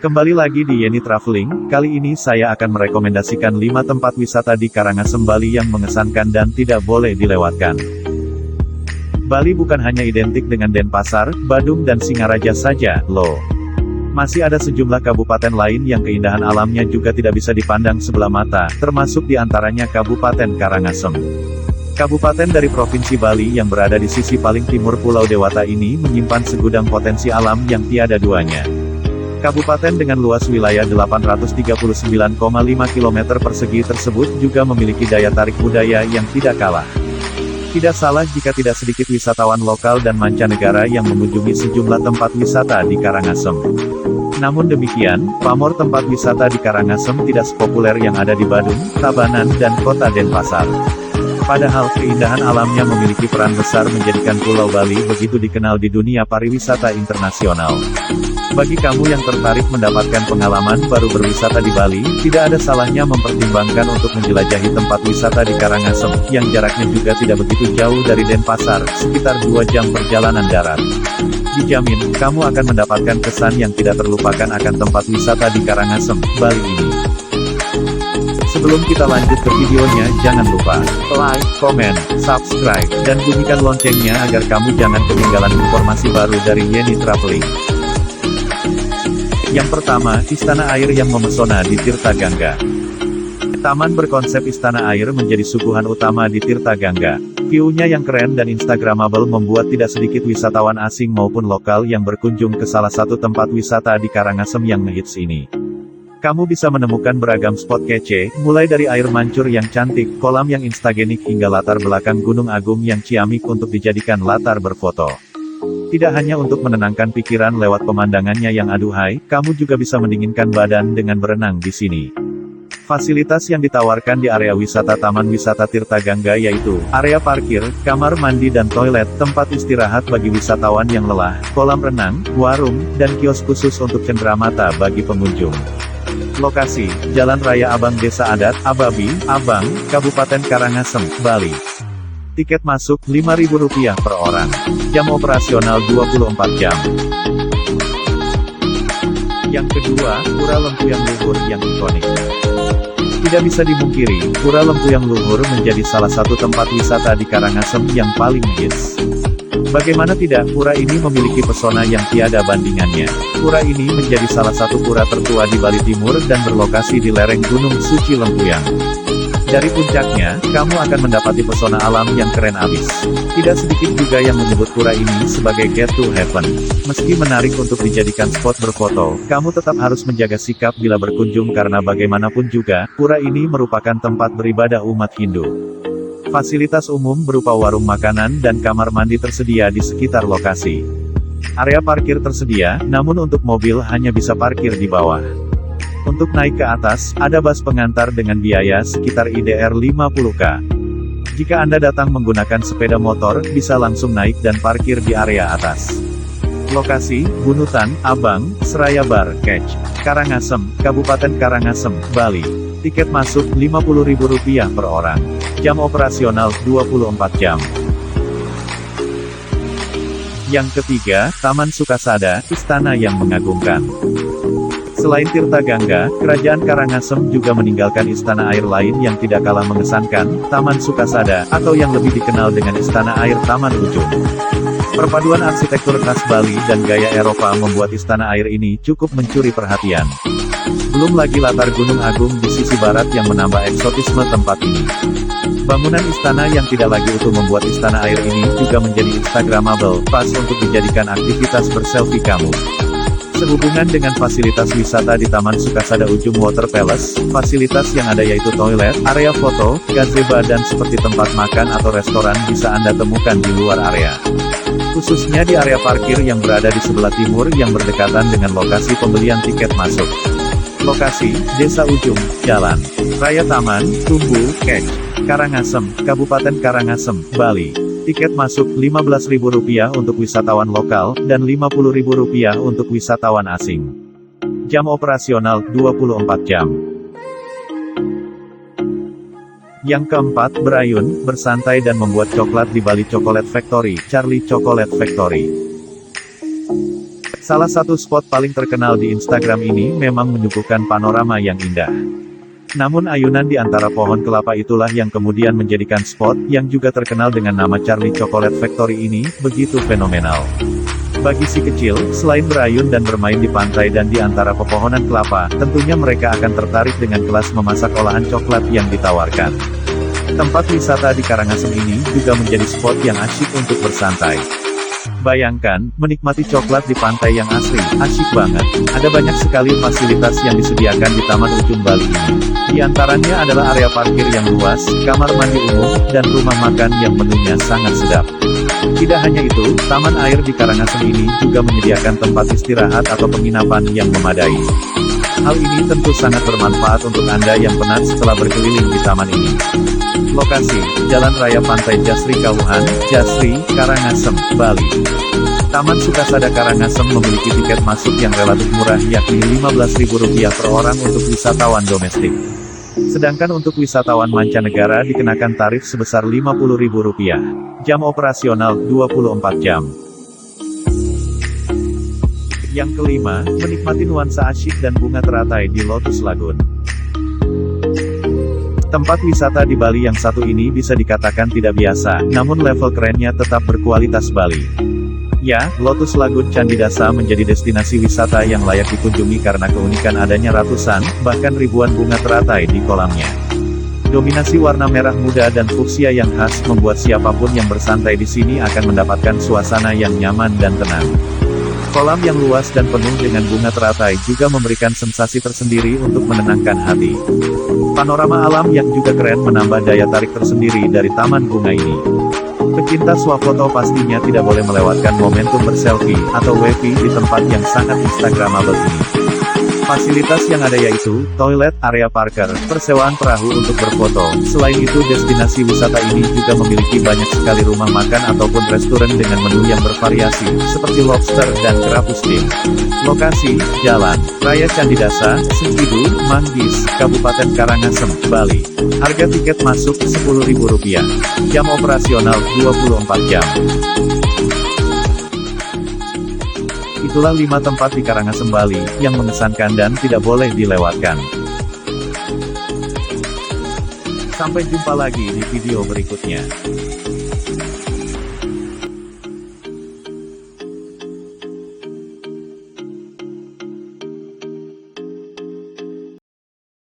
Kembali lagi di Yeni Traveling, kali ini saya akan merekomendasikan 5 tempat wisata di Karangasem, Bali yang mengesankan dan tidak boleh dilewatkan. Bali bukan hanya identik dengan Denpasar, Badung dan Singaraja saja, loh. Masih ada sejumlah kabupaten lain yang keindahan alamnya juga tidak bisa dipandang sebelah mata, termasuk di antaranya Kabupaten Karangasem. Kabupaten dari Provinsi Bali yang berada di sisi paling timur Pulau Dewata ini menyimpan segudang potensi alam yang tiada duanya. Kabupaten dengan luas wilayah 839,5 km persegi tersebut juga memiliki daya tarik budaya yang tidak kalah. Tidak salah jika tidak sedikit wisatawan lokal dan mancanegara yang mengunjungi sejumlah tempat wisata di Karangasem. Namun demikian, pamor tempat wisata di Karangasem tidak sepopuler yang ada di Badung, Tabanan dan Kota Denpasar. Padahal keindahan alamnya memiliki peran besar menjadikan Pulau Bali begitu dikenal di dunia pariwisata internasional. Bagi kamu yang tertarik mendapatkan pengalaman baru berwisata di Bali, tidak ada salahnya mempertimbangkan untuk menjelajahi tempat wisata di Karangasem, yang jaraknya juga tidak begitu jauh dari Denpasar, sekitar 2 jam perjalanan darat. Dijamin, kamu akan mendapatkan kesan yang tidak terlupakan akan tempat wisata di Karangasem, Bali ini. Sebelum kita lanjut ke videonya, jangan lupa like, komen, subscribe, dan bunyikan loncengnya agar kamu jangan ketinggalan informasi baru dari Yeni Traveling. Yang pertama, Istana Air yang memesona di Tirta Gangga. Taman berkonsep Istana Air menjadi suguhan utama di Tirta Gangga. View-nya yang keren dan instagramable membuat tidak sedikit wisatawan asing maupun lokal yang berkunjung ke salah satu tempat wisata di Karangasem yang ngehits ini. Kamu bisa menemukan beragam spot kece, mulai dari air mancur yang cantik, kolam yang instagenik hingga latar belakang Gunung Agung yang ciamik untuk dijadikan latar berfoto. Tidak hanya untuk menenangkan pikiran lewat pemandangannya yang aduhai, kamu juga bisa mendinginkan badan dengan berenang di sini. Fasilitas yang ditawarkan di area wisata Taman Wisata Tirta Gangga yaitu area parkir, kamar mandi dan toilet, tempat istirahat bagi wisatawan yang lelah, kolam renang, warung, dan kios khusus untuk cenderamata bagi pengunjung. Lokasi, Jalan Raya Abang Desa Adat, Ababi, Abang, Kabupaten Karangasem, Bali. Tiket masuk Rp5.000 per orang. Jam operasional 24 jam. Yang kedua, Pura Lempuyang Luhur yang ikonik. Tidak bisa dimungkiri, Pura Lempuyang Luhur menjadi salah satu tempat wisata di Karangasem yang paling hits. Bagaimana tidak, pura ini memiliki pesona yang tiada bandingannya. Pura ini menjadi salah satu pura tertua di Bali Timur dan berlokasi di lereng Gunung Suci Lempuyang. Dari puncaknya, kamu akan mendapati pesona alam yang keren abis. Tidak sedikit juga yang menyebut pura ini sebagai gate to heaven. Meski menarik untuk dijadikan spot berfoto, kamu tetap harus menjaga sikap bila berkunjung karena bagaimanapun juga, pura ini merupakan tempat beribadah umat Hindu. Fasilitas umum berupa warung makanan dan kamar mandi tersedia di sekitar lokasi. Area parkir tersedia, namun untuk mobil hanya bisa parkir di bawah. Untuk naik ke atas, ada bus pengantar dengan biaya sekitar IDR 50.000. Jika Anda datang menggunakan sepeda motor, bisa langsung naik dan parkir di area atas. Lokasi, Bunutan, Abang, Seraya Bar, Catch, Karangasem, Kabupaten Karangasem, Bali. Tiket masuk Rp50.000 per orang. Jam operasional 24 jam. Yang ketiga, Taman Sukasada, Istana yang Mengagumkan. Selain Tirta Gangga, Kerajaan Karangasem juga meninggalkan istana air lain yang tidak kalah mengesankan, Taman Sukasada, atau yang lebih dikenal dengan Istana Air Taman Ujung. Perpaduan arsitektur khas Bali dan gaya Eropa membuat istana air ini cukup mencuri perhatian. Belum lagi latar Gunung Agung di sisi barat yang menambah eksotisme tempat ini. Bangunan istana yang tidak lagi utuh membuat istana air ini juga menjadi instagramable, pas untuk dijadikan aktivitas berselfie kamu. Sehubungan dengan fasilitas wisata di Taman Sukasada Ujung Water Palace, fasilitas yang ada yaitu toilet, area foto, gazebo dan seperti tempat makan atau restoran bisa Anda temukan di luar area. Khususnya di area parkir yang berada di sebelah timur yang berdekatan dengan lokasi pembelian tiket masuk. Lokasi, Desa Ujung, Jalan Raya Taman, Tumbu, Catch, Karangasem, Kabupaten Karangasem, Bali. Tiket masuk Rp15.000 untuk wisatawan lokal, dan Rp50.000 untuk wisatawan asing. Jam operasional 24 jam. Yang keempat, berayun, bersantai dan membuat coklat di Bali Chocolate Factory, Charlie Chocolate Factory. Salah satu spot paling terkenal di Instagram ini memang menyuguhkan panorama yang indah. Namun ayunan di antara pohon kelapa itulah yang kemudian menjadikan spot yang juga terkenal dengan nama Charlie Chocolate Factory ini begitu fenomenal. Bagi si kecil, selain berayun dan bermain di pantai dan di antara pepohonan kelapa, tentunya mereka akan tertarik dengan kelas memasak olahan coklat yang ditawarkan. Tempat wisata di Karangasem ini juga menjadi spot yang asyik untuk bersantai. Bayangkan, menikmati coklat di pantai yang asri, asyik banget. Ada banyak sekali fasilitas yang disediakan di Taman Ujung Bali ini. Di antaranya adalah area parkir yang luas, kamar mandi umum, dan rumah makan yang menunya sangat sedap. Tidak hanya itu, taman air di Karangasem ini juga menyediakan tempat istirahat atau penginapan yang memadai. Hal ini tentu sangat bermanfaat untuk Anda yang penat setelah berkeliling di taman ini. Lokasi, Jalan Raya Pantai Jasri Kauhan, Jasri, Karangasem, Bali. Taman Sukasada Karangasem memiliki tiket masuk yang relatif murah yakni Rp15.000 per orang untuk wisatawan domestik. Sedangkan untuk wisatawan mancanegara dikenakan tarif sebesar Rp50.000. Jam operasional 24 jam. Yang kelima, menikmati nuansa asyik dan bunga teratai di Lotus Lagoon. Tempat wisata di Bali yang satu ini bisa dikatakan tidak biasa, namun level kerennya tetap berkualitas Bali. Ya, Lotus Lagoon Candidasa menjadi destinasi wisata yang layak dikunjungi karena keunikan adanya ratusan, bahkan ribuan bunga teratai di kolamnya. Dominasi warna merah muda dan fuksia yang khas membuat siapapun yang bersantai di sini akan mendapatkan suasana yang nyaman dan tenang. Kolam yang luas dan penuh dengan bunga teratai juga memberikan sensasi tersendiri untuk menenangkan hati. Panorama alam yang juga keren menambah daya tarik tersendiri dari taman bunga ini. Pecinta swafoto pastinya tidak boleh melewatkan momentum berselfie atau wavy di tempat yang sangat instagramable ini. Fasilitas yang ada yaitu, toilet, area parkir, persewaan perahu untuk berfoto. Selain itu destinasi wisata ini juga memiliki banyak sekali rumah makan ataupun restoran dengan menu yang bervariasi, seperti lobster dan kerapu steam. Lokasi, Jalan Raya Candidasa, Sengkidu, Manggis, Kabupaten Karangasem, Bali. Harga tiket masuk Rp10.000. Jam operasional 24 jam. Itulah 5 tempat di Karangasem Bali, yang mengesankan dan tidak boleh dilewatkan. Sampai jumpa lagi di video berikutnya.